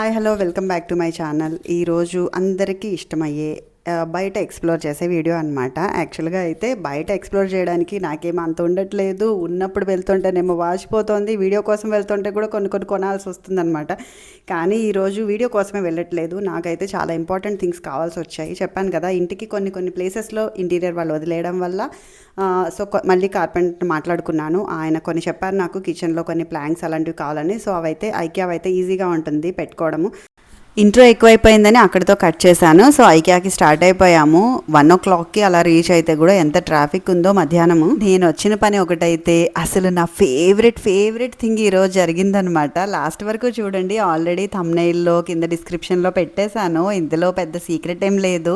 Hi hello welcome back to my channel. ఈరోజు అందరికీ ఇష్టమయ్యే బయట ఎక్స్ప్లోర్ చేసే వీడియో అనమాట. యాక్చువల్గా అయితే బయట ఎక్స్ప్లోర్ చేయడానికి నాకేమో అంత ఉండట్లేదు. ఉన్నప్పుడు వెళ్తుంటేనేమో వాచిపోతుంది, వీడియో కోసం వెళ్తుంటే కూడా కొన్ని కొనాల్సి వస్తుందన్నమాట. కానీ ఈరోజు వీడియో కోసమే వెళ్ళట్లేదు, నాకైతే చాలా ఇంపార్టెంట్ థింగ్స్ కావాల్సి వచ్చాయి. చెప్పాను కదా, ఇంటికి కొన్ని ప్లేసెస్లో ఇంటీరియర్ వాళ్ళు వదిలేయడం వల్ల సో మళ్ళీ కార్పెంటర్ మాట్లాడుకున్నాను. ఆయన కొన్ని చెప్పారు నాకు, కిచెన్లో కొన్ని ప్లాంక్స్ అలాంటివి కావాలని. సో అవైతే ఐకియా అయితే ఈజీగా ఉంటుంది పెట్టుకోవడము. ఇంట్రో ఎక్కువైపోయిందని అక్కడితో కట్ చేశాను. సో ఐకియాకి స్టార్ట్ అయిపోయాము. 1 o'clockకి అలా రీచ్ అయితే కూడా ఎంత ట్రాఫిక్ ఉందో మధ్యాహ్నము. నేను వచ్చిన పని ఒకటైతే అసలు నా ఫేవరెట్ థింగ్ ఈరోజు జరిగిందనమాట. లాస్ట్ వరకు చూడండి, ఆల్రెడీ థంబ్నెయిల్లో కింద డిస్క్రిప్షన్లో పెట్టేశాను. ఇందులో పెద్ద సీక్రెట్ ఏం లేదు.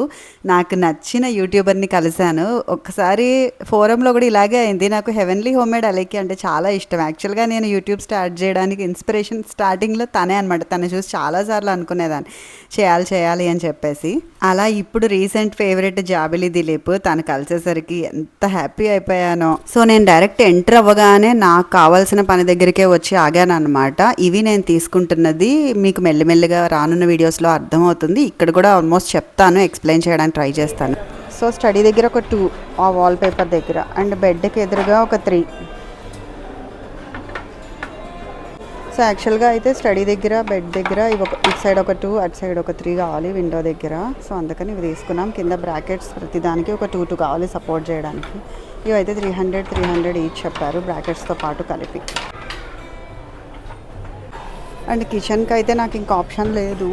నాకు నచ్చిన యూట్యూబర్ని కలిశాను. ఒకసారి ఫోరంలో కూడా ఇలాగే అయింది. నాకు హెవెన్లీ హోమ్మేడ్ అలెక్కి అంటే చాలా ఇష్టం. యాక్చువల్గా నేను యూట్యూబ్ స్టార్ట్ చేయడానికి ఇన్స్పిరేషన్ స్టార్టింగ్లో తనే అనమాట. తను చూసి చాలాసార్లు అనుకునేదాన్ని చేయాలి అని చెప్పేసి. అలా ఇప్పుడు రీసెంట్ ఫేవరెట్ జాబిలి దిలీప్ తను కలిసేసరికి ఎంత హ్యాపీ అయిపోయానో. సో నేను డైరెక్ట్ ఎంటర్ అవ్వగానే నాకు కావాల్సిన పని దగ్గరికే వచ్చి ఆగాను అనమాట. ఇవి నేను తీసుకుంటున్నది మీకు మెల్లిమెల్లిగా రానున్న వీడియోస్లో అర్థమవుతుంది. ఇక్కడ కూడా ఆల్మోస్ట్ చెప్తాను, ఎక్స్ప్లెయిన్ చేయడానికి ట్రై చేస్తాను. సో స్టడీ దగ్గర ఒక 2, ఆ వాల్ పేపర్ దగ్గర, అండ్ బెడ్కి ఎదురుగా ఒక 3. సో యాక్చువల్గా అయితే స్టడీ దగ్గర, బెడ్ దగ్గర ఇటు సైడ్ ఒక 2, అటు సైడ్ ఒక 3 కావాలి విండో దగ్గర. సో అందుకని ఇవి తీసుకున్నాం. కింద బ్రాకెట్స్ ప్రతిదానికి ఒక 2 కావాలి సపోర్ట్ చేయడానికి. ఇవైతే 300 ఈచ్ చెప్పారు బ్రాకెట్స్తో పాటు కలిపి. అండ్ కిచెన్కి అయితే నాకు ఇంక ఆప్షన్ లేదు.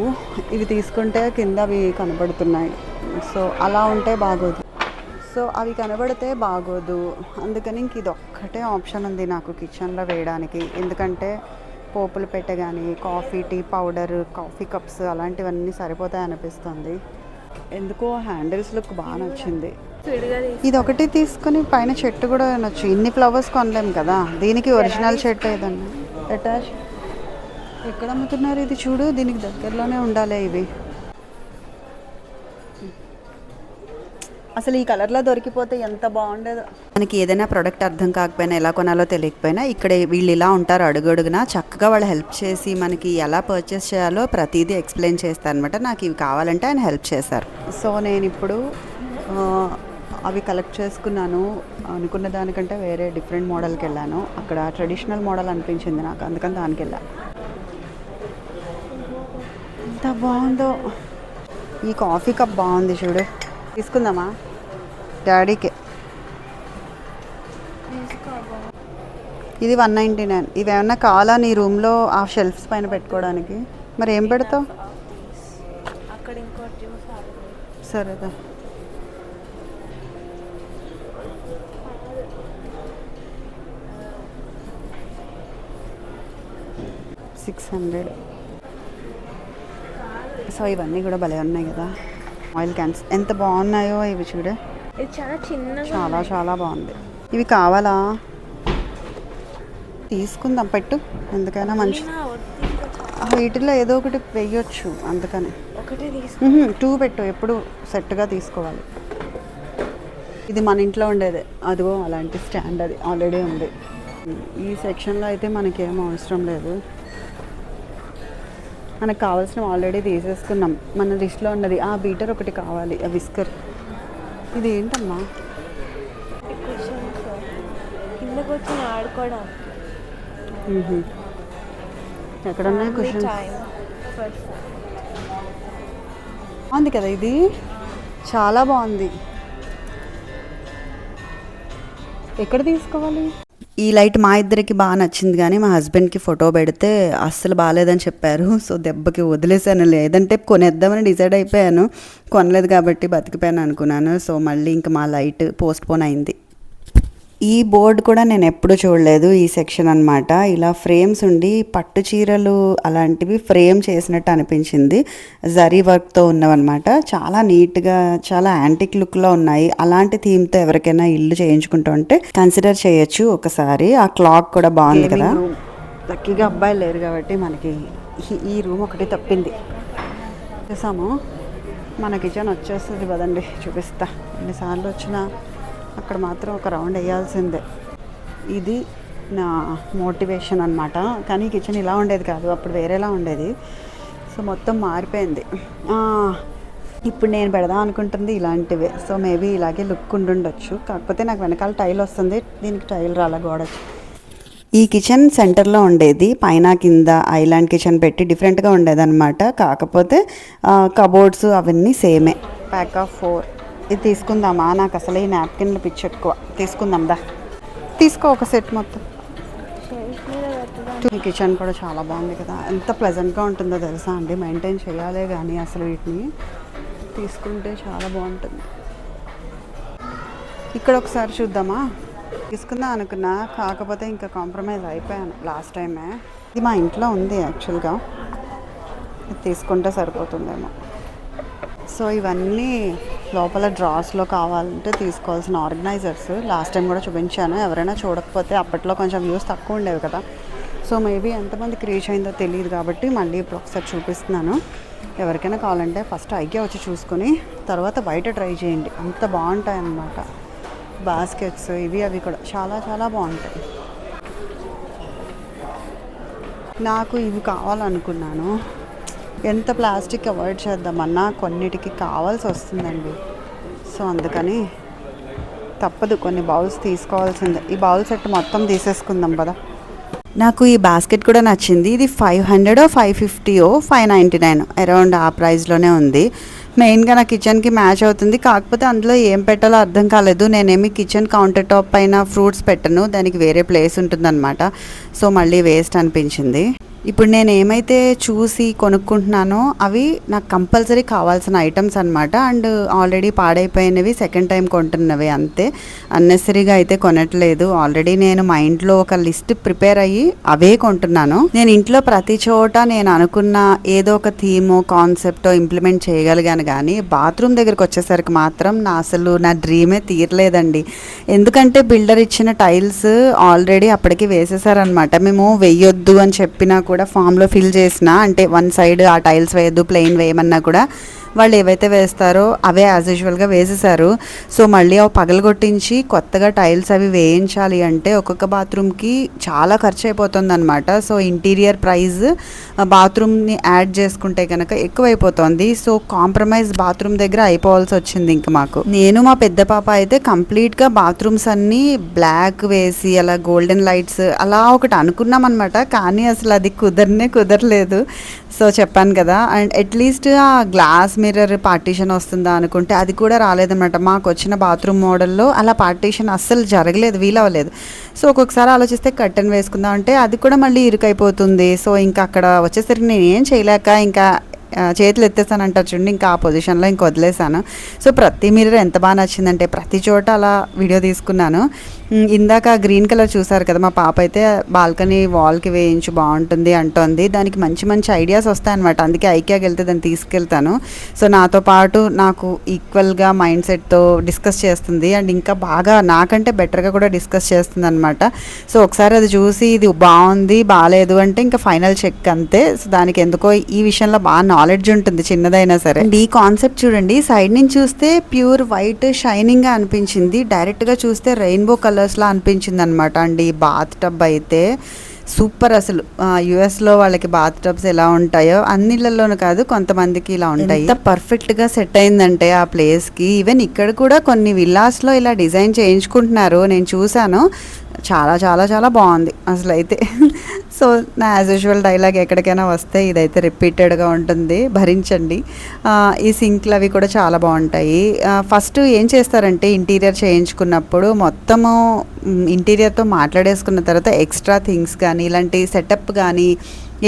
ఇవి తీసుకుంటే కింద అవి కనబడుతున్నాయి. సో అలా ఉంటే బాగోదు. సో అవి కనబడితే బాగోదు, అందుకని ఇంక ఇది ఒక్కటే ఆప్షన్ ఉంది నాకు కిచెన్లో వేయడానికి. ఎందుకంటే పోపులు పెట్టే కానీ coffee, tea powder, coffee cups అలాంటివన్నీ సరిపోతాయి అనిపిస్తుంది. ఎందుకో హ్యాండిల్స్ లుక్ బాగా నచ్చింది. ఇది ఒకటి తీసుకుని పైన చెట్టు కూడా నచ్చు. ఇన్ని ఫ్లవర్స్ కొనలేము కదా, దీనికి ఒరిజినల్ చెట్టు ఏదన్నా అటాచ్. ఎక్కడ అమ్ముతున్నారు ఇది చూడు, దీనికి దగ్గరలోనే ఉండాలి ఇవి. అసలు ఈ కలర్లో దొరికిపోతే ఎంత బాగుండేదో. మనకి ఏదైనా ప్రోడక్ట్ అర్థం కాకపోయినా, ఎలా కొనాలో తెలియకపోయినా, ఇక్కడ వీళ్ళు ఇలా ఉంటారు అడుగడుగునా. చక్కగా వాళ్ళు హెల్ప్ చేసి మనకి ఎలా పర్చేస్ చేయాలో ప్రతిదీ ఎక్స్ప్లెయిన్ చేస్తారు అనమాట. నాకు ఇవి కావాలంటే ఆయన హెల్ప్ చేశారు. సో నేను ఇప్పుడు అవి కలెక్ట్ చేసుకున్నాను. అనుకున్న దానికంటే వేరే డిఫరెంట్ మోడల్కి వెళ్ళాను. అక్కడ ట్రెడిషనల్ మోడల్ అనిపించింది నాకు, అందుకని దానికి వెళ్ళాను. ఎంత బాగుందో. ఈ కాఫీ కప్ బాగుంది చూడు, తీసుకుందామా? డాడీకే. ఇది 199. ఇవి ఏమన్నా కావాలా నీ రూమ్లో ఆ షెల్ఫ్స్ పైన పెట్టుకోవడానికి? మరి ఏం పెడతావు? సరేదా. $600. సో ఇవన్నీ కూడా భలే ఉన్నాయి కదా. ఆయిల్ క్యాన్స్ ఎంత బాగున్నాయో ఇవి చూడే. చాలా బాగుంది. ఇవి కావాలా? తీసుకుందాం, పెట్టు. ఎందుకైనా మంచి. వీటిలో ఏదో ఒకటి వేయొచ్చు, అందుకని 2 పెట్టు. ఎప్పుడు సెట్గా తీసుకోవాలి. ఇది మన ఇంట్లో ఉండేదే, అదిగో అలాంటి స్టాండ్, అది ఆల్రెడీ ఉంది. ఈ సెక్షన్లో అయితే మనకేం అవసరం లేదు. మనకు కావాల్సినవి ఆల్రెడీ తీసేసుకున్నాం. మన లిస్ట్లో ఉన్నది ఆ బీటర్ ఒకటి కావాలి, ఆ విస్కర్. ఇది ఏంటమ్మా? ఎక్కడ ఉన్నాయి క్వశ్చన్స్? బాగుంది కదా, ఇది చాలా బాగుంది. ఎక్కడ తీసుకోవాలి? ఈ లైట్ మా ఇద్దరికి బాగా నచ్చింది, కానీ మా హస్బెండ్కి ఫోటో పెడితే అస్సలు బాగాలేదని చెప్పారు. సో దెబ్బకి వదిలేసాను. లేదంటే కొనేద్దామని డిసైడ్ అయిపోయాను. కొనలేదు కాబట్టి బతికిపోయాను అనుకున్నాను. సో మళ్ళీ ఇంకా మా లైట్ పోస్ట్ పోన్ అయింది. ఈ బోర్డు కూడా నేను ఎప్పుడూ చూడలేదు. ఈ సెక్షన్ అనమాట. ఇలా ఫ్రేమ్స్ ఉండి పట్టు చీరలు అలాంటివి ఫ్రేమ్ చేసినట్టు అనిపించింది. జరీ వర్క్తో ఉన్నవన్నమాట. చాలా నీట్గా, చాలా యాంటిక్ లుక్లో ఉన్నాయి. అలాంటి థీమ్తో ఎవరికైనా ఇల్లు చేయించుకుంటూ ఉంటే కన్సిడర్ చేయొచ్చు ఒకసారి. ఆ క్లాక్ కూడా బాగుంది కదా. లక్కీగా అబ్బాయిలు లేరు కాబట్టి మనకి ఈ రూమ్ ఒకటి తప్పింది. చూసాము, మన కిచెన్ వచ్చేస్తుంది. పదండి చూపిస్తా. ఎన్నిసార్లు వచ్చినా అక్కడ మాత్రం ఒక రౌండ్ వేయాల్సిందే. ఇది నా మోటివేషన్ అనమాట. కానీ కిచెన్ ఇలా ఉండేది కాదు, అప్పుడు వేరేలా ఉండేది. సో మొత్తం మారిపోయింది. ఇప్పుడు నేను పెడదాం అనుకుంటుంది ఇలాంటివే. సో మేబీ ఇలాగే లుక్ ఉండుండొచ్చు. కాకపోతే నాకు వెనకాల టైల్ వస్తుంది, దీనికి టైల్ రాలా గోడకి. ఈ కిచెన్ సెంటర్లో ఉండేది, పైన కింద ఐలాండ్ కిచెన్ పెట్టి డిఫరెంట్గా ఉండేదన్నమాట. కాకపోతే కబోర్డ్స్ అవన్నీ సేమే. ప్యాక్ ఆఫ్ 4 ఇది తీసుకుందామా? నాకు అసలు ఈ నాప్కిన్లు పిచ్చి ఎక్కువ. తీసుకుందాందా? తీసుకో ఒక సెట్ మొత్తం. ఈ కిచెన్ కూడా చాలా బాగుంది కదా, ఎంత ప్లెజెంట్గా ఉంటుందో తెలుసా అండి. మెయింటైన్ చేయాలే కానీ అసలు వీటిని తీసుకుంటే చాలా బాగుంటుంది. ఇక్కడ ఒకసారి చూద్దామా? తీసుకుందాం అనుకున్నా, కాకపోతే ఇంకా కాంప్రమైజ్ అయిపోయాను లాస్ట్ టైమే. ఇది మా ఇంట్లో ఉంది యాక్చువల్గా, ఇది తీసుకుంటే సరిపోతుందేమో. సో ఇవన్నీ లోపల డ్రాస్లో కావాలంటే తీసుకోవాల్సిన ఆర్గనైజర్స్. లాస్ట్ టైం కూడా చూపించాను, ఎవరైనా చూడకపోతే. అప్పట్లో కొంచెం వ్యూస్ తక్కువ ఉండేవి కదా, సో మేబీ ఎంతమందికి రీచ్ అయిందో తెలియదు కాబట్టి మళ్ళీ ఇప్పుడు ఒకసారి చూపిస్తున్నాను. ఎవరికైనా కావాలంటే ఫస్ట్ ఐకియా వచ్చి చూసుకొని తర్వాత బయట ట్రై చేయండి, అంత బాగుంటాయి అన్నమాట. బాస్కెట్స్ ఇవి అవి కూడా చాలా చాలా బాగుంటాయి. నాకు ఇవి కావాలనుకున్నాను, ఎంత ప్లాస్టిక్ అవాయిడ్ చేద్దామన్నా కొన్నిటికి కావాల్సి వస్తుందండి. సో అందుకని తప్పదు, కొన్ని బౌల్స్ తీసుకోవాల్సిందే. ఈ బౌల్ సెట్ మొత్తం తీసేసుకుందాం కదా. నాకు ఈ బాస్కెట్ కూడా నచ్చింది. ఇది 500 550 599 అరౌండ్ ఆ ప్రైస్లోనే ఉంది. మెయిన్గా నా కిచెన్కి మ్యాచ్ అవుతుంది. కాకపోతే అందులో ఏం పెట్టాలో అర్థం కాలేదు. నేనేమి కిచెన్ కౌంటర్ టాప్ పైన ఫ్రూట్స్ పెట్టను, దానికి వేరే ప్లేస్ ఉంటుందన్నమాట. సో మళ్ళీ వేస్ట్ అనిపించింది. ఇప్పుడు నేను ఏమైతే చూసి కొనుక్కుంటున్నానో అవి నాకు కంపల్సరీ కావాల్సిన ఐటమ్స్ అనమాట. అండ్ ఆల్రెడీ పాడైపోయినవి సెకండ్ టైం కొంటున్నవి అంతే. అన్నెసరీగా అయితే కొనట్లేదు. ఆల్రెడీ నేను మా ఇంట్లో ఒక లిస్ట్ ప్రిపేర్ అయ్యి అవే కొంటున్నాను. నేను ఇంట్లో ప్రతి చోట నేను అనుకున్న ఏదో ఒక థీమో కాన్సెప్టో ఇంప్లిమెంట్ చేయగలిగాను, కానీ బాత్రూమ్ దగ్గరికి వచ్చేసరికి మాత్రం నా డ్రీమే తీరలేదండి. ఎందుకంటే బిల్డర్ ఇచ్చిన టైల్స్ ఆల్రెడీ అప్పటికి వేసేసారనమాట. మేము వేయొద్దు అని చెప్పినా కూడా ఫామ్లో ఫిల్ చేసిన, అంటే వన్ సైడ్ ఆ టైల్స్ వేయద్దు ప్లెయిన్ వేయమన్నా కూడా వాళ్ళు ఏవైతే వేస్తారో అవే యాజ్ యూజువల్గా వేసేసారు. సో మళ్ళీ అవి పగలగొట్టించి కొత్తగా టైల్స్ అవి వేయించాలి అంటే ఒక్కొక్క బాత్రూమ్కి చాలా ఖర్చు అయిపోతుంది అనమాట. సో ఇంటీరియర్ ప్రైస్ బాత్రూమ్ని యాడ్ చేసుకుంటే కనుక ఎక్కువైపోతుంది. సో కాంప్రమైజ్ బాత్రూమ్ దగ్గర అయిపోవాల్సి వచ్చింది ఇంక మాకు. నేను మా పెద్ద పాప అయితే కంప్లీట్గా బాత్రూమ్స్ అన్నీ బ్లాక్ వేసి అలా గోల్డెన్ లైట్స్ అలా ఒకటి అనుకున్నాం అనమాట. కానీ అసలు అది కుదరలేదు. సో చెప్పాను కదా, అండ్ అట్లీస్ట్ ఆ గ్లాస్ మిర్రర్ పార్టీషన్ వస్తుందా అనుకుంటే అది కూడా రాలేదన్నమాట. మాకు వచ్చిన బాత్రూమ్ మోడల్లో అలా పార్టీషన్ అస్సలు జరగలేదు, వీలవ్వలేదు. సో ఒక్కొక్కసారి ఆలోచిస్తే కర్టెన్ వేసుకుందాం అంటే అది కూడా మళ్ళీ ఇరుకైపోతుంది. సో ఇంకా అక్కడ వచ్చేసరికి నేను ఏం చేయలేక ఇంకా చేతులు ఎత్తేసానంటారు చూడండి, ఇంకా ఆ పొజిషన్లో ఇంక వదిలేసాను. సో ప్రతి మిర్రర్ ఎంత బాగా నచ్చిందంటే ప్రతి చోట అలా వీడియో తీసుకున్నాను. ఇందాక గ్రీన్ కలర్ చూసారు కదా, మా పాప అయితే బాల్కనీ వాల్కి వేయించు బాగుంటుంది అంటోంది. దానికి మంచి మంచి ఐడియాస్ వస్తాయన్నమాట. అందుకే ఐకియాకి వెళ్తే దాన్ని తీసుకెళ్తాను. సో నాతో పాటు నాకు ఈక్వల్గా మైండ్ సెట్తో డిస్కస్ చేస్తుంది, అండ్ ఇంకా బాగా నాకంటే బెటర్గా కూడా డిస్కస్ చేస్తుంది అనమాట. సో ఒకసారి అది చూసి ఇది బాగుంది బాగాలేదు అంటే ఇంకా ఫైనల్ చెక్ అంతే. సో దానికి ఎందుకో ఈ విషయంలో బాగా నాలెడ్జ్ ఉంటుంది చిన్నదైనా సరే. అండ్ ఈ కాన్సెప్ట్ చూడండి, సైడ్ నుంచి చూస్తే ప్యూర్ వైట్ షైనింగ్గా అనిపించింది, డైరెక్ట్గా చూస్తే రెయిన్బో కలర్స్లా అనిపించింది అనమాట. అండ్ ఈ బాత్ టబ్ అయితే సూపర్. అసలు యుఎస్లో వాళ్ళకి బాత్ టబ్స్ ఎలా ఉంటాయో అన్నిళ్ళలోనూ కాదు, కొంతమందికి ఇలా ఉంటాయి. ఎంత పర్ఫెక్ట్గా సెట్ అయిందంటే ఆ ప్లేస్కి. ఈవెన్ ఇక్కడ కూడా కొన్ని విల్లాస్లో ఇలా డిజైన్ చేయించుకుంటున్నారు, నేను చూశాను. చాలా చాలా చాలా బాగుంది అసలు అయితే. సో నా యాజ్ యూజువల్ డైలాగ్ ఎక్కడికైనా వస్తే ఇదైతే రిపీటెడ్గా ఉంటుంది, భరించండి. ఈ సింక్లు అవి కూడా చాలా బాగుంటాయి. ఫస్ట్ ఏం చేస్తారంటే ఇంటీరియర్ చేయించుకున్నప్పుడు మొత్తము ఇంటీరియర్తో మాట్లాడేసుకున్న తర్వాత ఎక్స్ట్రా థింగ్స్ కానీ ఇలాంటి సెటప్ కానీ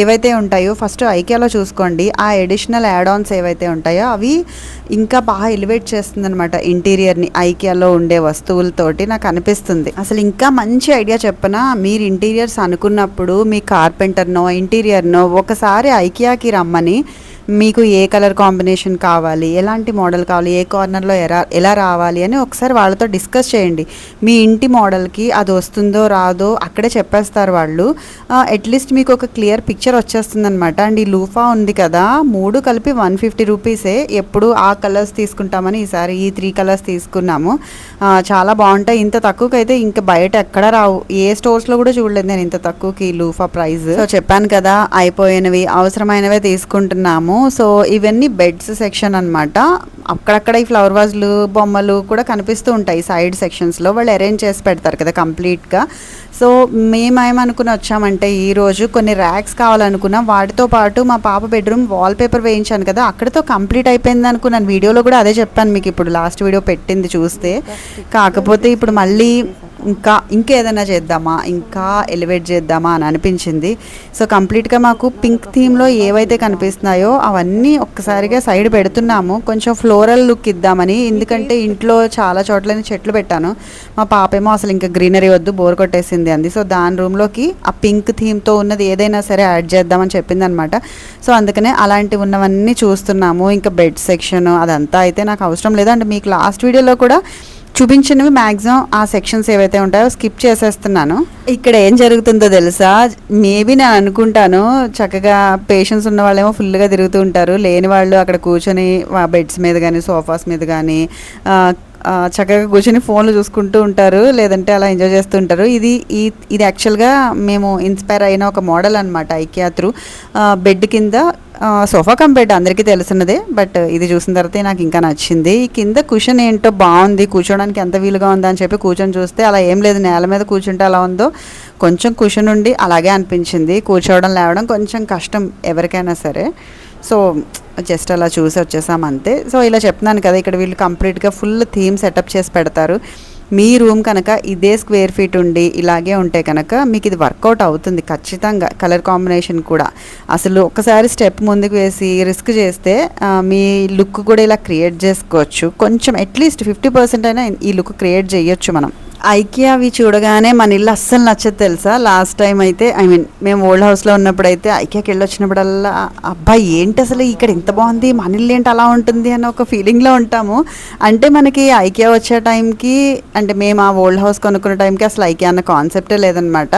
ఏవైతే ఉంటాయో ఫస్ట్ ఐకియాలో చూసుకోండి. ఆ ఎడిషనల్ యాడ్ ఆన్స్ ఏవైతే ఉంటాయో అవి ఇంకా బాగా ఎలివేట్ చేస్తుందన్నమాట ఇంటీరియర్ని. ఐకియాలో ఉండే వస్తువులతోటి నాకు అనిపిస్తుంది. అసలు ఇంకా మంచి ఐడియా చెప్పనా, మీరు ఇంటీరియర్స్ అనుకున్నప్పుడు మీ కార్పెంటర్నో ఇంటీరియర్నో ఒకసారి ఐకియాకి రమ్మని మీకు ఏ కలర్ కాంబినేషన్ కావాలి, ఎలాంటి మోడల్ కావాలి, ఏ కార్నర్లో ఎలా రావాలి అని ఒకసారి వాళ్ళతో డిస్కస్ చేయండి. మీ ఇంటి మోడల్కి అది వస్తుందో రాదో అక్కడే చెప్పేస్తారు వాళ్ళు. అట్లీస్ట్ మీకు ఒక క్లియర్ పిక్చర్ వచ్చేస్తుంది అనమాట. అండ్ ఈ లూఫా ఉంది కదా, 3 కలిపి 150 రూపీసే. ఎప్పుడు ఆ కలర్స్ తీసుకుంటామని ఈసారి ఈ 3 కలర్స్ తీసుకున్నాము. చాలా బాగుంటాయి. ఇంత తక్కువకైతే ఇంకా బయట ఎక్కడ రావు, ఏ స్టోర్స్లో కూడా చూడలేదు నేను ఇంత తక్కువకి లూఫా ప్రైస్. సో చెప్పాను కదా, అయిపోయినవి అవసరమైనవే తీసుకుంటున్నాము. సో ఇవన్నీ బెడ్స్ సెక్షన్ అనమాట. అక్కడక్కడ ఈ ఫ్లవర్ వాజ్లు బొమ్మలు కూడా కనిపిస్తూ ఉంటాయి సైడ్ సెక్షన్స్లో. వాళ్ళు అరేంజ్ చేసి పెడతారు కదా కంప్లీట్గా. సో మేమేమనుకుని వచ్చామంటే ఈరోజు కొన్ని ర్యాక్స్ కావాలనుకున్నాం. వాటితో పాటు మా పాప బెడ్రూమ్ వాల్ పేపర్ వేయించాను కదా, అక్కడితో కంప్లీట్ అయిపోయింది అనుకున్నాను. వీడియోలో కూడా అదే చెప్పాను మీకు, ఇప్పుడు లాస్ట్ వీడియో పెట్టింది చూస్తే. కాకపోతే ఇప్పుడు మళ్ళీ ఇంకేదైనా చేద్దామా, ఇంకా ఎలివేట్ చేద్దామా అని అనిపించింది. సో కంప్లీట్గా మాకు పింక్ థీమ్లో ఏవైతే కనిపిస్తున్నాయో అవన్నీ ఒక్కసారిగా సైడ్ పెడుతున్నాము, కొంచెం ఫ్లోరల్ లుక్ ఇద్దామని. ఎందుకంటే ఇంట్లో చాలా చోట్ల చెట్లు పెట్టాను, మా పాపేమో అసలు ఇంకా గ్రీనరీ వద్దు బోర్ కొట్టేసింది అంది. సో దాని రూమ్లోకి ఆ పింక్ థీమ్తో ఉన్నది ఏదైనా సరే యాడ్ చేద్దామని చెప్పింది అనమాట. సో అందుకనే అలాంటివి ఉన్నవన్నీ చూస్తున్నాము. ఇంకా బెడ్ సెక్షన్ అదంతా అయితే నాకు అవసరం లేదు. అండ్ మీకు లాస్ట్ వీడియోలో కూడా చూపించినవి మ్యాక్సిమం ఆ సెక్షన్స్ ఏవైతే ఉంటాయో స్కిప్ చేసేస్తున్నాను. ఇక్కడ ఏం జరుగుతుందో తెలుసా, మేబీ నేను అనుకుంటాను చక్కగా పేషెంట్స్ ఉన్న వాళ్ళేమో ఫుల్గా తిరుగుతూ ఉంటారు, లేని వాళ్ళు అక్కడ కూర్చొని బెడ్స్ మీద కానీ సోఫాస్ మీద కానీ చక్కగా కూర్చొని ఫోన్లు చూసుకుంటూ ఉంటారు, లేదంటే అలా ఎంజాయ్ చేస్తూ ఉంటారు. ఇది యాక్చువల్గా మేము ఇన్స్పైర్ అయిన ఒక మోడల్ అనమాట. ఐకియా త్రూ బెడ్ కింద సోఫా కమ్ బెడ్ అందరికీ తెలిసినదే, బట్ ఇది చూసిన తర్వాత నాకు ఇంకా నచ్చింది. ఈ కింద కుషన్ ఏంటో బాగుంది, కూర్చోడానికి ఎంత వీలుగా ఉందా అని చెప్పి కూర్చొని చూస్తే అలా ఏం లేదు, నేల మీద కూర్చుంటే అలా ఉందో కొంచెం కుషన్ ఉండి అలాగే అనిపించింది. కూర్చోవడం లేవడం కొంచెం కష్టం ఎవరికైనా సరే. సో జస్ట్ అలా చూసి వచ్చేసాం అంతే. సో ఇలా చెప్తున్నాను కదా, ఇక్కడ వీళ్ళు కంప్లీట్గా ఫుల్ థీమ్ సెటప్ చేసి పెడతారు. మీ రూమ్ కనుక ఇదే స్క్వేర్ ఫీట్ ఉండి ఇలాగే ఉంటే కనుక మీకు ఇది వర్కౌట్ అవుతుంది ఖచ్చితంగా. కలర్ కాంబినేషన్ కూడా అసలు ఒకసారి స్టెప్ ముందుకు వేసి రిస్క్ చేస్తే మీ లుక్ కూడా ఇలా క్రియేట్ చేసుకోవచ్చు. కొంచెం అట్లీస్ట్ 50% అయినా ఈ లుక్ క్రియేట్ చేయొచ్చు మనం. ఐకియా అవి చూడగానే మన ఇల్లు అస్సలు నచ్చదు తెలుసా. లాస్ట్ టైం అయితే మేము ఓల్డ్ హౌస్లో ఉన్నప్పుడు అయితే ఐకియాకి వెళ్ళి వచ్చినప్పుడల్లా అబ్బాయి ఏంటి అసలు ఇక్కడ ఇంత బాగుంది, మన ఇల్లు ఏంటి అలా ఉంటుంది అని ఒక ఫీలింగ్లో ఉంటాము. అంటే మనకి ఐకియా వచ్చే టైంకి, అంటే మేము ఆ ఓల్డ్ హౌస్ కొనుక్కున్న టైంకి అసలు ఐకియా అన్న కాన్సెప్టే లేదనమాట.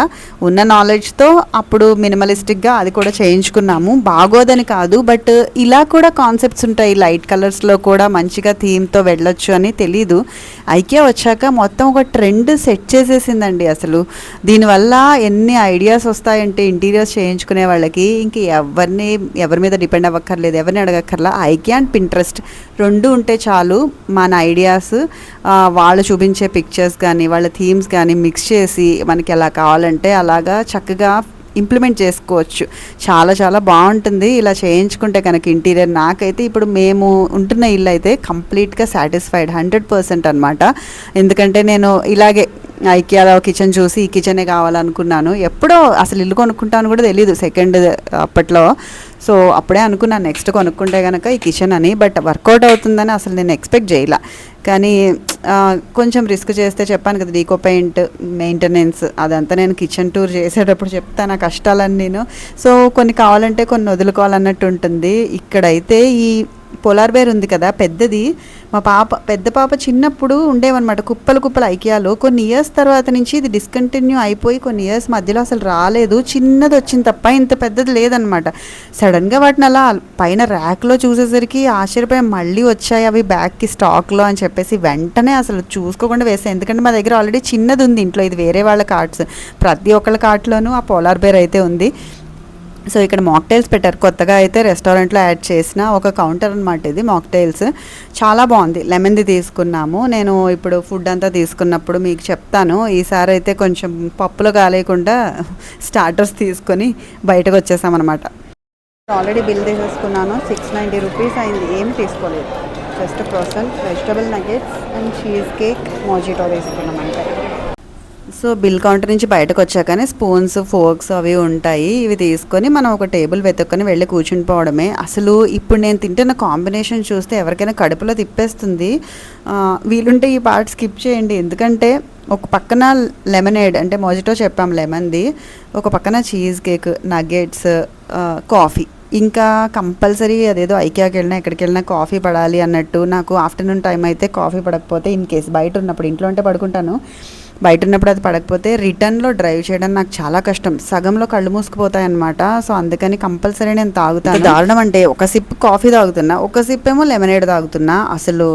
ఉన్న నాలెడ్జ్తో అప్పుడు మినిమలిస్టిక్గా అది కూడా చేయించుకున్నాము. బాగోదని కాదు, బట్ ఇలా కూడా కాన్సెప్ట్స్ ఉంటాయి, లైట్ కలర్స్లో కూడా మంచిగా థీమ్తో వెళ్ళొచ్చు అని తెలీదు. ఐకియా వచ్చాక మొత్తం ఒక ట్రెండ్ సెట్ చేసేసిందండి. అసలు దీనివల్ల ఎన్ని ఐడియాస్ వస్తాయంటే ఇంటీరియర్స్ చేయించుకునే వాళ్ళకి ఇంక ఎవరి మీద డిపెండ్ అవ్వక్కర్లేదు, ఎవరిని అడగక్కర్లా. ఐకియా అండ్ పింట్రెస్ట్ 2 ఉంటే చాలు. మన ఐడియాస్ వాళ్ళు చూపించే పిక్చర్స్ కానీ వాళ్ళ థీమ్స్ కానీ మిక్స్ చేసి మనకి ఎలా కావాలంటే అలాగా చక్కగా ఇంప్లిమెంట్ చేసుకోవచ్చు. చాలా చాలా బాగుంటుంది ఇలా చేయించుకుంటే కనుక ఇంటీరియర్. నాకైతే ఇప్పుడు మేము ఉంటున్న ఇల్లు అయితే కంప్లీట్గా సాటిస్ఫైడ్ 100% అనమాట. ఎందుకంటే నేను ఇలాగే ఐకియాలో కిచెన్ చూసి ఈ కిచెనే కావాలనుకున్నాను. ఎప్పుడో అసలు ఇల్లు కొనుక్కుంటాను కూడా తెలియదు, సెకండ్ అప్పట్లో. సో అప్పుడే అనుకున్నాను నెక్స్ట్ కొనుక్కుంటే కనుక ఈ కిచెన్ అని, బట్ వర్కౌట్ అవుతుందని అసలు నేను ఎక్స్పెక్ట్ చేయలే. కానీ కొంచెం రిస్క్ చేస్తే చెప్పాను కదా, డీకో పెయింట్ మెయింటెనెన్స్ అదంతా నేను కిచెన్ టూర్ చేసేటప్పుడు చెప్తాను ఆ కష్టాలని నేను. సో కొన్ని కావాలంటే కొన్ని వదులుకోవాలన్నట్టు ఉంటుంది. ఇక్కడైతే ఈ పోలార్ బేర్ ఉంది కదా పెద్దది, పెద్ద పాప చిన్నప్పుడు ఉండేవన్నమాట కుప్పలు ఐకియాలో. కొన్ని ఇయర్స్ తర్వాత నుంచి ఇది డిస్కంటిన్యూ అయిపోయి కొన్ని ఇయర్స్ మధ్యలో అసలు రాలేదు, చిన్నది వచ్చింది తప్ప ఇంత పెద్దది లేదనమాట. సడన్గా వాటిని అలా పైన ర్యాక్లో చూసేసరికి ఆశ్చర్యపోయి మళ్ళీ వచ్చాయి అవి బ్యాగ్కి స్టాక్లో అని చెప్పేసి వెంటనే అసలు చూసుకోకుండా వేసాయి. ఎందుకంటే మా దగ్గర ఆల్రెడీ చిన్నది ఉంది ఇంట్లో, ఇది వేరే వాళ్ళ కార్ట్స్, ప్రతి ఒక్కళ్ళ కార్ట్లోనూ ఆ పోలార్ బేర్ అయితే ఉంది. సో ఇక్కడ మాక్టైల్స్ పెట్టారు కొత్తగా, అయితే రెస్టారెంట్లో యాడ్ చేసిన ఒక కౌంటర్ అనమాట ఇది. మాక్టైల్స్ చాలా బాగుంది, లెమన్ది తీసుకున్నాము. నేను ఇప్పుడు ఫుడ్ అంతా తీసుకున్నప్పుడు మీకు చెప్తాను. ఈసారి అయితే కొంచెం పప్పులో కాలేకుండా స్టార్టర్స్ తీసుకొని బయటకు వచ్చేసామన్నమాట. ఆల్రెడీ బిల్ తీసేసుకున్నాను, 690 రూపీస్ అయింది. ఏం తీసుకోలేదు, just frozen vegetable nuggets and cheesecake mojito తీసుకున్నామంటే. సో బిల్ కౌంటర్ నుంచి బయటకు వచ్చాకనే స్పూన్స్ ఫోర్క్స్ అవి ఉంటాయి, ఇవి తీసుకొని మనం ఒక టేబుల్ వెతుక్కొని వెళ్ళి కూర్చుని పోవడమే. అసలు ఇప్పుడు నేను తింటున్న కాంబినేషన్ చూస్తే ఎవరికైనా కడుపులో తిప్పేస్తుంది. వీలుంటే ఈ పార్ట్ స్కిప్ చేయండి, ఎందుకంటే ఒక పక్కన లెమనేడ్ అంటే మోజిటో చెప్పాం లెమన్ది, ఒక పక్కన చీజ్ కేక్, నగెట్స్, కాఫీ. ఇంకా కంపల్సరీ అదేదో ఐకియాకి వెళ్ళినా ఎక్కడికి వెళ్ళినా కాఫీ పడాలి అన్నట్టు. నాకు ఆఫ్టర్నూన్ టైం అయితే కాఫీ పడకపోతే, ఇన్ కేస్ బయట ఉన్నప్పుడు, ఇంట్లో ఉంటే పడుకుంటాను, బయట ఉన్నప్పుడు అది పడకపోతే రిటర్న్లో డ్రైవ్ చేయడం నాకు చాలా కష్టం. సగంలో కళ్ళు మూసుకుపోతాయి అనమాట. సో అందుకని కంపల్సరీ నేను తాగుతాను. దారుణం అంటే ఒక సిప్ కాఫీ తాగుతున్నా, ఒక సిప్ ఏమో లెమనేడ్ తాగుతున్నా. అసలు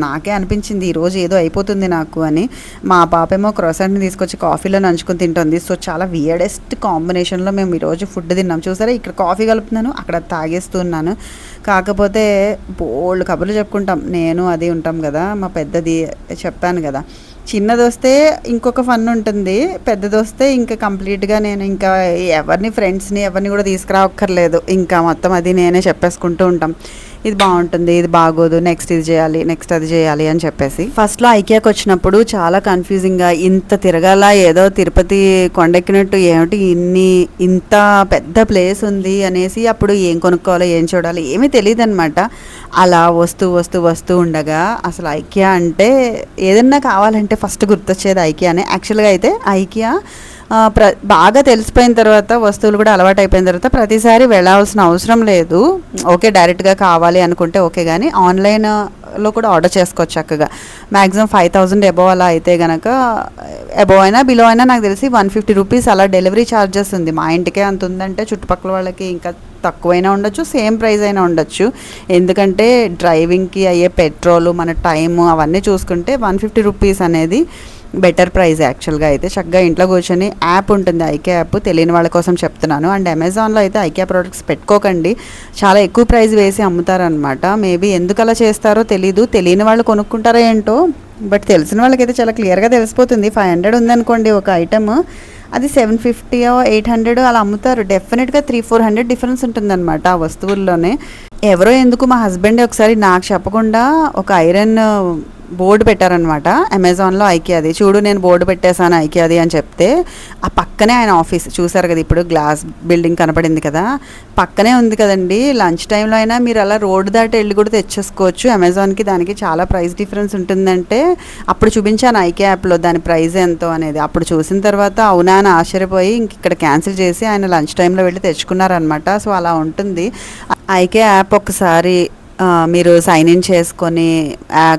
నాకే అనిపించింది ఈరోజు ఏదో అయిపోతుంది నాకు అని. మా పాప ఏమో క్రోసెంట్ని తీసుకొచ్చి కాఫీలో నంచుకొని తింటుంది. సో చాలా వియర్డెస్ట్ కాంబినేషన్లో మేము ఈరోజు ఫుడ్ తిన్నాం. చూసారా, ఇక్కడ కాఫీ కలుపుతున్నాను, అక్కడ తాగేస్తున్నాను. కాకపోతే బోల్డ్ కబుర్లు చెప్పుకుంటాం, నేను అది ఉంటాం కదా. మా పెద్దది చెప్పాను కదా, చిన్నది వస్తే ఇంకొక ఫన్ ఉంటుంది, పెద్దది వస్తే ఇంకా కంప్లీట్గా నేను ఇంకా ఎవరిని ఫ్రెండ్స్ని ఎవరిని కూడా తీసుకురావక్కర్లేదు. ఇంకా మొత్తం అది నేనే చెప్పేసుకుంటూ ఉంటాం, ఇది బాగుంటుంది, ఇది బాగోదు, నెక్స్ట్ ఇది చేయాలి, నెక్స్ట్ అది చేయాలి అని చెప్పేసి. ఫస్ట్లో ఐకియాకి వచ్చినప్పుడు చాలా కన్ఫ్యూజింగ్గా, ఇంత తిరగాల, ఏదో తిరుపతి కొండెక్కినట్టు, ఏమిటి ఇంత పెద్ద ప్లేస్ ఉంది అనేసి అప్పుడు ఏం కొనుక్కోవాలో ఏం చూడాలి ఏమీ తెలియదు అనమాట. అలా వస్తూ ఉండగా అసలు ఐకియా అంటే ఏదన్నా కావాలంటే ఫస్ట్ గుర్తొచ్చేది ఐకియానే. యాక్చువల్గా అయితే ఐకియా బాగా తెలిసిపోయిన తర్వాత, వస్తువులు కూడా అలవాటు అయిపోయిన తర్వాత ప్రతిసారి వెళ్ళాల్సిన అవసరం లేదు. ఓకే, డైరెక్ట్గా కావాలి అనుకుంటే ఓకే, కానీ ఆన్లైన్లో కూడా ఆర్డర్ చేసుకోవచ్చు చక్కగా. మ్యాక్సిమం 5,000 అబోవ్ అలా అయితే కనుక, అబోవ్ అయినా బిలో అయినా నాకు తెలిసి 150 రూపీస్ అలా డెలివరీ ఛార్జెస్ ఉంది. మా ఇంటికే అంత ఉందంటే చుట్టుపక్కల వాళ్ళకి ఇంకా తక్కువైనా ఉండొచ్చు, సేమ్ ప్రైస్ అయినా ఉండొచ్చు. ఎందుకంటే డ్రైవింగ్కి అయ్యే పెట్రోలు, మన టైము అవన్నీ చూసుకుంటే 150 రూపీస్ అనేది బెటర్ ప్రైస్ యాక్చువల్గా. అయితే చక్కగా ఇంట్లో కూర్చొని యాప్ ఉంటుంది, ఐకియా యాప్, తెలియని వాళ్ళ కోసం చెప్తున్నాను. అండ్ అమెజాన్లో అయితే ఐకియా ప్రోడక్ట్స్ పెట్టుకోకండి, చాలా ఎక్కువ ప్రైస్ వేసి అమ్ముతారనమాట. మేబీ ఎందుకు అలా చేస్తారో తెలీదు, తెలియని వాళ్ళు కొనుక్కుంటారో ఏంటో, బట్ తెలిసిన వాళ్ళకైతే చాలా క్లియర్గా తెలిసిపోతుంది. 500 ఉందనుకోండి ఒక ఐటమ్, అది 750 800 అలా అమ్ముతారు. డెఫినెట్గా 300-400 డిఫరెన్స్ ఉంటుందన్నమాట ఆ వస్తువుల్లోనే. ఎవరో ఎందుకు మా హస్బెండ్ ఒకసారి నాకు చెప్పకుండా ఒక ఐరన్ బోర్డు పెట్టారనమాట అమెజాన్లో, ఐకియాది. చూడు నేను బోర్డు పెట్టేశాను ఐకియాది అని చెప్తే, ఆ పక్కనే ఆయన ఆఫీస్, చూసారు కదా ఇప్పుడు గ్లాస్ బిల్డింగ్ కనపడింది కదా, పక్కనే ఉంది కదండి. లంచ్ టైంలో అయినా మీరు అలా రోడ్డు దాటి వెళ్ళి కూడా తెచ్చేసుకోవచ్చు. అమెజాన్కి దానికి చాలా ప్రైస్ డిఫరెన్స్ ఉంటుందంటే అప్పుడు చూపించాను ఐకియా యాప్లో దాని ప్రైస్ ఎంతో అనేది. అప్పుడు చూసిన తర్వాత అవునా అని ఆశ్చర్యపోయి ఇంక ఇక్కడ క్యాన్సిల్ చేసి ఆయన లంచ్ టైంలో వెళ్ళి తెచ్చుకున్నారనమాట. సో అలా ఉంటుంది ఐకియా యాప్. ఒకసారి మీరు సైన్ ఇన్ చేసుకొని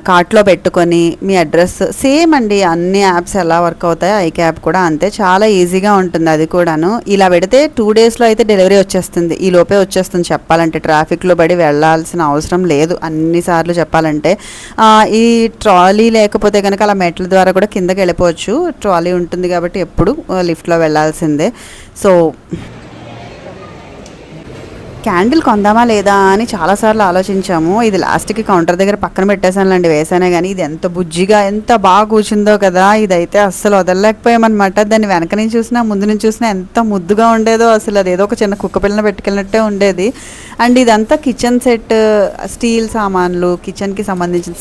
కార్ట్లో పెట్టుకొని మీ అడ్రస్, సేమ్ అండి అన్ని యాప్స్ ఎలా వర్క్ అవుతాయో ఐకియా యాప్ కూడా అంతే, చాలా ఈజీగా ఉంటుంది అది కూడాను. ఇలా పెడితే 2 డేస్లో అయితే డెలివరీ వచ్చేస్తుంది, ఈ లోపే వచ్చేస్తుంది చెప్పాలంటే. ట్రాఫిక్లో పడి వెళ్ళాల్సిన అవసరం లేదు అన్నిసార్లు చెప్పాలంటే. ఈ ట్రాలీ లేకపోతే కనుక అలా మెట్ల ద్వారా కూడా కిందకి వెళ్ళిపోవచ్చు, ట్రాలీ ఉంటుంది కాబట్టి ఎప్పుడు లిఫ్ట్లో వెళ్ళాల్సిందే. సో క్యాండిల్ కొందామా లేదా అని చాలాసార్లు ఆలోచించాము. ఇది లాస్ట్కి కౌంటర్ దగ్గర పక్కన పెట్టేసానులేండి, వేసానే, కానీ ఇది ఎంత బుజ్జిగా ఎంత బాగా కూర్చుందో కదా, ఇదైతే అస్సలు వదలలేకపోయామన్నమాట. దాన్ని వెనక నుంచి చూసినా ముందు నుంచి చూసినా ఎంత ముద్దుగా ఉండేదో, అసలు అది ఏదో ఒక చిన్న కుక్క పిల్లని పెట్టుకెళ్ళినట్టే ఉండేది. అండ్ ఇదంతా కిచెన్ సెట్, స్టీల్ సామాన్లు, కిచెన్కి సంబంధించిన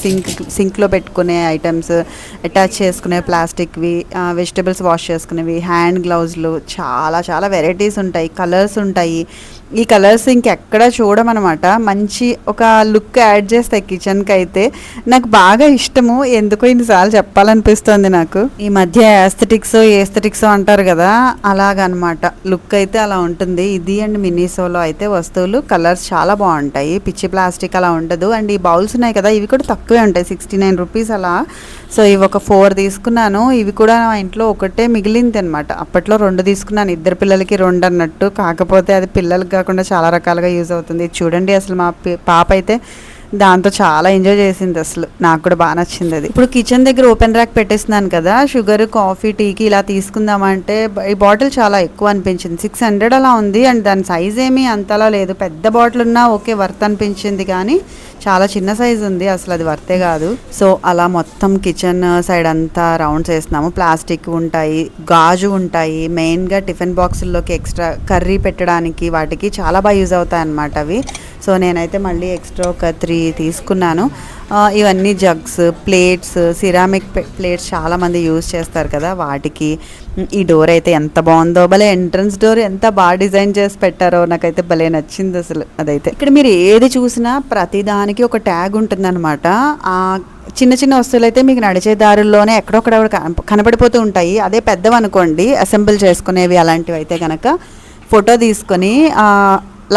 సింక్లో పెట్టుకునే ఐటమ్స్, అటాచ్ చేసుకునే ప్లాస్టిక్వి, వెజిటబుల్స్ వాష్ చేసుకునేవి, హ్యాండ్ గ్లౌజ్లు, చాలా చాలా వెరైటీస్ ఉంటాయి, కలర్స్ ఉంటాయి. ఈ కలర్స్ ఇంకెక్కడ చూడమన్నమాట. మంచి ఒక లుక్ యాడ్ చేస్తాయి కిచెన్కి అయితే. నాకు బాగా ఇష్టము, ఎందుకో ఇన్నిసార్లు చెప్పాలనిపిస్తుంది నాకు. ఈ మధ్య ఏస్థెటిక్స్ అంటారు కదా, అలాగనమాట. లుక్ అయితే అలా ఉంటుంది. ఇది అండ్ మినీసోలో అయితే వస్తువులు కలర్స్ చాలా బాగుంటాయి, పిచ్చి ప్లాస్టిక్ అలా ఉండదు. అండ్ ఈ బౌల్స్ ఉన్నాయి కదా, ఇవి కూడా తక్కువే ఉంటాయి, 69 రూపీస్ అలా. సో ఇవి ఒక 4 తీసుకున్నాను. ఇవి కూడా మా ఇంట్లో ఒకటే మిగిలింది అనమాట. అప్పట్లో 2 తీసుకున్నాను, ఇద్దరు పిల్లలకి 2 అన్నట్టు. కాకపోతే అది పిల్లలకి కాకుండా చాలా రకాలుగా యూజ్ అవుతుంది. చూడండి అసలు మా పాప అయితే దాంతో చాలా ఎంజాయ్ చేసింది, అసలు నాకు కూడా బాగా నచ్చింది అది. ఇప్పుడు కిచెన్ దగ్గర ఓపెన్ ర్యాక్ పెట్టేస్తున్నాను కదా, షుగర్, కాఫీ, టీకి ఇలా తీసుకుందామంటే ఈ బాటిల్ చాలా ఎక్కువ అనిపించింది, 600 అలా ఉంది. అండ్ దాని సైజ్ ఏమీ అంతలా లేదు, పెద్ద బాటిల్ ఉన్నా ఓకే వర్త్ అనిపించింది, కానీ చాలా చిన్న సైజు ఉంది, అసలు అది వర్తే కాదు. సో అలా మొత్తం కిచెన్ సైడ్ అంతా రౌండ్స్ వేస్తున్నాము. ప్లాస్టిక్ ఉంటాయి, గాజు ఉంటాయి, మెయిన్గా టిఫిన్ బాక్సుల్లోకి ఎక్స్ట్రా కర్రీ పెట్టడానికి వాటికి చాలా బాగా యూజ్ అవుతాయి అన్నమాట అవి. సో నేనైతే మళ్ళీ ఎక్స్ట్రా ఒక 3 తీసుకున్నాను. ఇవన్నీ జగ్స్, ప్లేట్స్, సిరామిక్ ప్లేట్స్ చాలామంది యూజ్ చేస్తారు కదా వాటికి. ఈ డోర్ అయితే ఎంత బాగుందో, భలే ఎంట్రన్స్ డోర్ ఎంత బాగా డిజైన్ చేసి పెట్టారో, నాకైతే భలే నచ్చింది అసలు అదైతే. ఇక్కడ మీరు ఏది చూసినా ప్రతిదానికి ఒక ట్యాగ్ ఉంటుందన్నమాట. చిన్న చిన్న వస్తువులు అయితే మీకు నడిచే దారుల్లోనే ఎక్కడొక్కడ కనపడిపోతూ ఉంటాయి. అదే పెద్దవనుకోండి, అసెంబుల్ చేసుకునేవి అలాంటివి అయితే కనుక ఫోటో తీసుకొని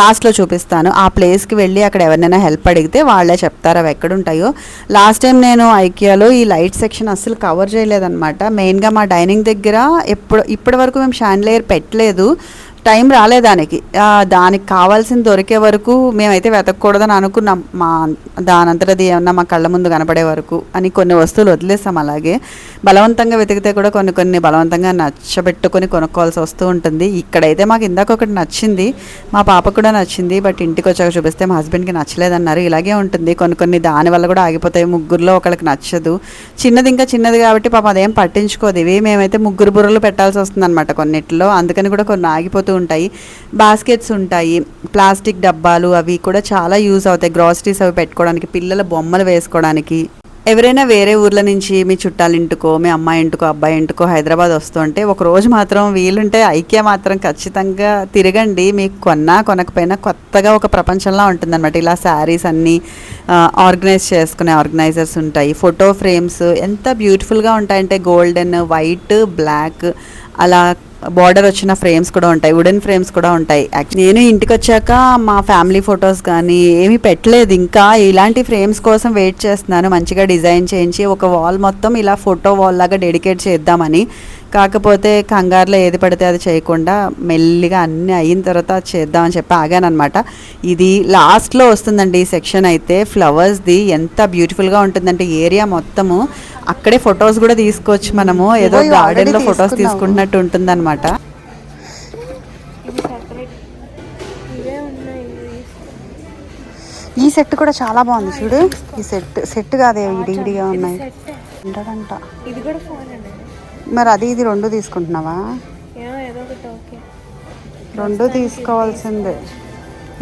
లాస్ట్లో చూపిస్తాను. ఆ ప్లేస్కి వెళ్ళి అక్కడ ఎవరినైనా హెల్ప్ అడిగితే వాళ్ళే చెప్తారు అవి ఎక్కడుంటాయో. లాస్ట్ టైం నేను ఐకియాలో ఈ లైట్ సెక్షన్ అస్సలు కవర్ చేయలేదన్నమాట. మెయిన్గా మా డైనింగ్ దగ్గర ఇప్పటి వరకు మేము షాండ్లియర్ పెట్టలేదు, టైం రాలేదానికి. దానికి కావాల్సింది దొరికే వరకు మేమైతే వెతకూడదని అనుకున్నాం. దానంతటది ఏమన్నా మా కళ్ళ ముందు కనపడే వరకు అని కొన్ని వస్తువులు వదిలేస్తాం. అలాగే బలవంతంగా వెతికితే కూడా కొన్ని బలవంతంగా నచ్చబెట్టుకొని కొనుక్కోవాల్సి వస్తూ ఉంటుంది. ఇక్కడైతే మాకు ఇందాక ఒకటి నచ్చింది, మా పాపకు కూడా నచ్చింది. బట్ ఇంటికి వచ్చాక చూపిస్తే మా హస్బెండ్కి నచ్చలేదన్నారు. ఇలాగే ఉంటుంది, కొన్ని దానివల్ల కూడా ఆగిపోతాయి. ముగ్గురులో ఒకరికి నచ్చదు. ఇంకా చిన్నది కాబట్టి పాప అదేం పట్టించుకోదు. ఇవి మేమైతే ముగ్గురు బుర్రలు పెట్టాల్సి వస్తుంది అనమాట కొన్నిట్లో, అందుకని కూడా కొన్ని ఆగిపోతూ ఉంటాయి. బాస్కెట్స్ ఉంటాయి, ప్లాస్టిక్ డబ్బాలు, అవి కూడా చాలా యూజ్ అవుతాయి. గ్రాసరీస్ అవి పెట్టుకోవడానికి, పిల్లల బొమ్మలు వేసుకోవడానికి. ఎవరైనా వేరే ఊర్ల నుంచి మీ చుట్టాలింటికో, మీ అమ్మాయి ఇంటికో, అబ్బాయి ఇంటికో హైదరాబాద్ వస్తుంటే ఒకరోజు మాత్రం వీలుంటే ఐకియా మాత్రం ఖచ్చితంగా తిరగండి. మీకు కొనకపోయినా కొత్తగా ఒక ప్రపంచంలా ఉంటుందన్నమాట. ఇలా శారీస్ అన్నీ ఆర్గనైజ్ చేసుకునే ఆర్గనైజర్స్ ఉంటాయి. ఫోటో ఫ్రేమ్స్ ఎంత బ్యూటిఫుల్గా ఉంటాయంటే గోల్డెన్, వైట్, బ్లాక్ అలా బార్డర్ వచ్చిన ఫ్రేమ్స్ కూడా ఉంటాయి, వుడెన్ ఫ్రేమ్స్ కూడా ఉంటాయి. నేను ఇంటికి వచ్చాక మా ఫ్యామిలీ ఫొటోస్ కానీ ఏమీ పెట్టలేదు, ఇంకా ఇలాంటి ఫ్రేమ్స్ కోసం వెయిట్ చేస్తున్నాను. మంచిగా డిజైన్ చేయించి ఒక వాల్ మొత్తం ఇలా ఫోటో వాల్ లాగా డెడికేట్ చేద్దామని. కాకపోతే కంగారులో ఏది పడితే అది చేయకుండా మెల్లిగా అన్నీ అయిన తర్వాత చేద్దామని చెప్పి ఆగానమాట. ఇది లాస్ట్లో వస్తుందండి ఈ సెక్షన్ అయితే. ఫ్లవర్స్ది ఎంత బ్యూటిఫుల్గా ఉంటుందంటే ఏరియా మొత్తము. అక్కడే ఫొటోస్ కూడా తీసుకోవచ్చు మనము, ఏదో గార్డెన్లో ఫొటోస్ తీసుకుంటున్నట్టు ఉంటుందన్నమాట. ఈ సెట్ కూడా చాలా బాగుంది చూడు. ఈ సెట్ కాదే, విడివిడిగా ఉన్నాయి. ఇది కూడా మరి అది ఇది రెండు తీసుకుంటున్నావా? రెండు తీసుకోవాల్సిందే.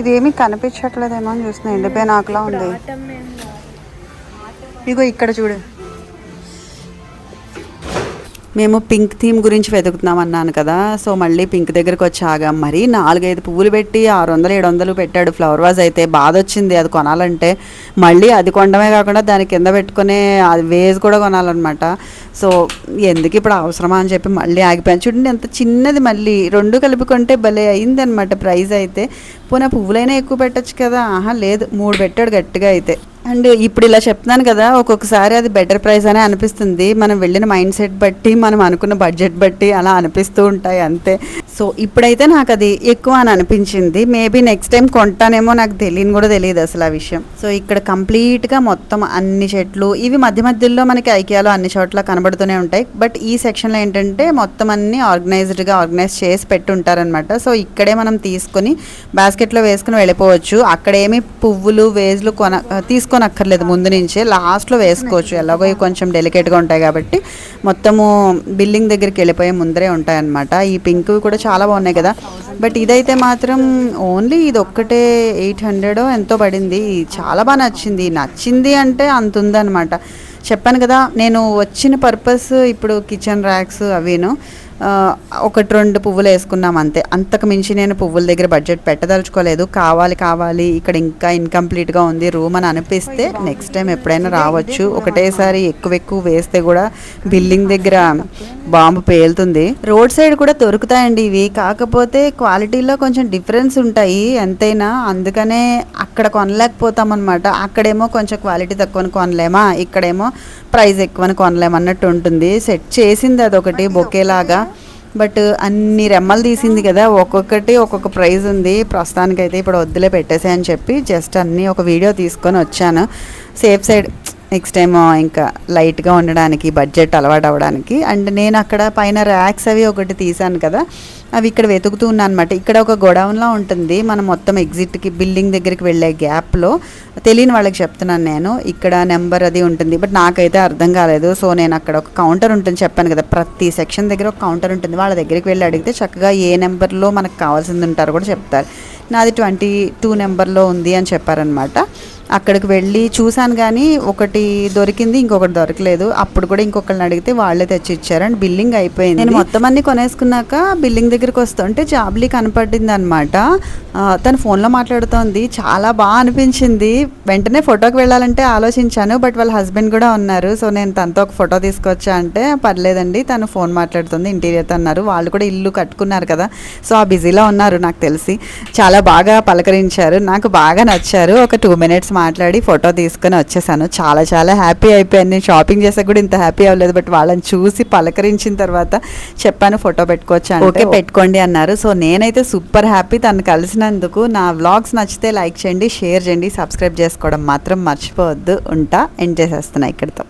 ఇది ఏమీ కనిపించట్లేదేమో అని చూస్తున్నా, ఎండిపోయిన ఆకులా ఉంది. ఇగో ఇక్కడ చూడు, మేము పింక్ థీమ్ గురించి వెతుకుతున్నాం అన్నాను కదా. సో మళ్ళీ పింక్ దగ్గరికి వచ్చి ఆగాం. మరి 4-5 పువ్వులు పెట్టి 600-700 పెట్టాడు ఫ్లవర్ వాజ్ అయితే. బాధ వచ్చింది అది కొనాలంటే. మళ్ళీ అది కొనడమే కాకుండా దాని కింద పెట్టుకునే అది వేజ్ కూడా కొనాలన్నమాట. సో ఎందుకు ఇప్పుడు అవసరమా అని చెప్పి మళ్ళీ ఆగిపోయాను. చూడండి ఎంత చిన్నది, మళ్ళీ రెండు కలిపి కొంటే భలే అయిందనమాట ప్రైస్ అయితే. పోనీ పువ్వులైనా ఎక్కువ పెట్టచ్చు కదా, లేదు 3 పెట్టాడు గట్టిగా అయితే. అండ్ ఇప్పుడు ఇలా చెప్తున్నాను కదా, ఒక్కొక్కసారి అది బెటర్ ప్రైస్ అనే అనిపిస్తుంది. మనం వెళ్ళిన మైండ్ సెట్ బట్టి, మనం అనుకున్న బడ్జెట్ బట్టి అలా అనిపిస్తూ ఉంటాయి అంతే. సో ఇప్పుడైతే నాకు అది ఎక్కువ అని అనిపించింది. మేబీ నెక్స్ట్ టైం కొంటానేమో, నాకు తెలియదు అసలు ఆ విషయం. సో ఇక్కడ కంప్లీట్గా మొత్తం అన్ని చెట్లు ఇవి మధ్య మధ్యలో మనకి ఐకియాలో అన్ని చోట్ల కనబడుతూనే ఉంటాయి. బట్ ఈ సెక్షన్లో ఏంటంటే మొత్తం అన్ని ఆర్గనైజ్ చేసి పెట్టుంటారనమాట. సో ఇక్కడే మనం తీసుకొని బాస్కెట్లో వేసుకుని వెళ్ళిపోవచ్చు. అక్కడేమి పువ్వులు వేజ్లు తీసుకోనక్కర్లేదు, ముందు నుంచే లాస్ట్లో వేసుకోవచ్చు. ఎలాగో ఇవి కొంచెం డెలికేట్గా ఉంటాయి కాబట్టి మొత్తము బిల్డింగ్ దగ్గరికి వెళ్ళిపోయే ముందరే ఉంటాయన్నమాట. ఈ పింక్ కూడా చాలా బాగున్నాయి కదా. బట్ ఇదైతే మాత్రం ఓన్లీ ఇది ఒక్కటే 800 ఎంతో పడింది. చాలా బాగా నచ్చింది అంటే అంత ఉందన్నమాట. చెప్పాను కదా, నేను వచ్చిన పర్పస్ ఇప్పుడు కిచెన్ ర్యాక్స్ అవిను 1-2 పువ్వులు వేసుకున్నాం అంతే. అంతకు మించి నేను పువ్వుల దగ్గర బడ్జెట్ పెట్టదలుచుకోలేదు. కావాలి ఇక్కడ ఇంకా ఇన్కంప్లీట్గా ఉంది రూమ్ అని అనిపిస్తే నెక్స్ట్ టైం ఎప్పుడైనా రావచ్చు. ఒకటేసారి ఎక్కువ వేస్తే కూడా బిల్డింగ్ దగ్గర బాంబు పేలుతుంది. రోడ్ సైడ్ కూడా దొరుకుతాయండి ఇవి, కాకపోతే క్వాలిటీలో కొంచెం డిఫరెన్స్ ఉంటాయి ఎంతైనా. అందుకనే అక్కడ కొనలేకపోతాం అనమాట. అక్కడేమో కొంచెం క్వాలిటీ తక్కువని కొనలేమా, ఇక్కడేమో ప్రైస్ ఎక్కువని కొనలేమన్నట్టు ఉంటుంది. సెట్ చేసింది అదొకటి బొకేలాగా, బట్ అన్ని రెమ్మలు తీసింది కదా, ఒక్కొక్కటి ఒక్కొక్క ప్రైజ్ ఉంది. ప్రస్తుతానికైతే ఇప్పుడు వద్దులే పెట్టేసే అని చెప్పి జస్ట్ అన్నీ ఒక వీడియో తీసుకొని వచ్చాను. సేఫ్ సైడ్ నెక్స్ట్ టైం ఇంకా లైట్గా ఉండడానికి, బడ్జెట్ అలవాటు అవ్వడానికి. అండ్ నేను అక్కడ పైన ర్యాక్స్ అవి ఒకటి తీసాను కదా, అవి ఇక్కడ వెతుకుతూ ఉన్నాను అనమాట. ఇక్కడ ఒక గోడౌన్లా ఉంటుంది, మనం మొత్తం ఎగ్జిట్కి బిల్డింగ్ దగ్గరికి వెళ్ళే గ్యాప్లో. తెలియని వాళ్ళకి చెప్తున్నాను నేను, ఇక్కడ నెంబర్ అది ఉంటుంది, బట్ నాకైతే అర్థం కాలేదు. సో నేను అక్కడ ఒక కౌంటర్ ఉంటుంది, చెప్పాను కదా ప్రతి సెక్షన్ దగ్గర ఒక కౌంటర్ ఉంటుంది. వాళ్ళ దగ్గరికి వెళ్ళి అడిగితే చక్కగా ఏ నెంబర్లో మనకు కావాల్సింది ఉంటారో కూడా చెప్తారు. నాది 22 నెంబర్లో ఉంది అని చెప్పారనమాట. అక్కడికి వెళ్ళి చూశాను కానీ ఒకటి దొరికింది, ఇంకొకటి దొరకలేదు. అప్పుడు కూడా ఇంకొకరిని అడిగితే వాళ్ళే తెచ్చి ఇచ్చారు అండ్ బిల్లింగ్ అయిపోయింది. నేను మొత్తం అన్ని కొనేసుకున్నాక బిల్లింగ్ దగ్గరికి వస్తుంటే జాబ్లీ కనపడింది అనమాట. తను ఫోన్లో మాట్లాడుతోంది, చాలా బాగా అనిపించింది. వెంటనే ఫోటోకి వెళ్ళాలంటే ఆలోచించాను, బట్ వాళ్ళ హస్బెండ్ కూడా ఉన్నారు. సో నేను తనతో ఒక ఫోటో తీసుకొచ్చా అంటే పర్లేదండి తను ఫోన్ మాట్లాడుతుంది ఇంటీరియర్తో అన్నారు. వాళ్ళు కూడా ఇల్లు కట్టుకున్నారు కదా, సో ఆ బిజీలో ఉన్నారు నాకు తెలిసి. చాలా బాగా పలకరించారు, నాకు బాగా నచ్చారు. ఒక 2 minutes మాట్లాడి ఫోటో తీసుకొని వచ్చేసాను. చాలా చాలా హ్యాపీ అయిపోయాను. నేను షాపింగ్ చేసాక కూడా ఇంత హ్యాపీ అవ్వలేదు, బట్ వాళ్ళని చూసి పలకరించిన తర్వాత చెప్పాను ఫోటో పెట్టుకోవచ్చు అంటే ఓకే పెట్టుకోండి అన్నారు. సో నేనైతే సూపర్ హ్యాపీ తను కలిసినందుకు. నా వ్లాగ్స్ నచ్చితే లైక్ చేయండి, షేర్ చేయండి, సబ్స్క్రైబ్ చేసుకోవడం మాత్రం మర్చిపోవద్దు. ఉంటా, ఎండ్ చేసేస్తున్నా ఇక్కడితో.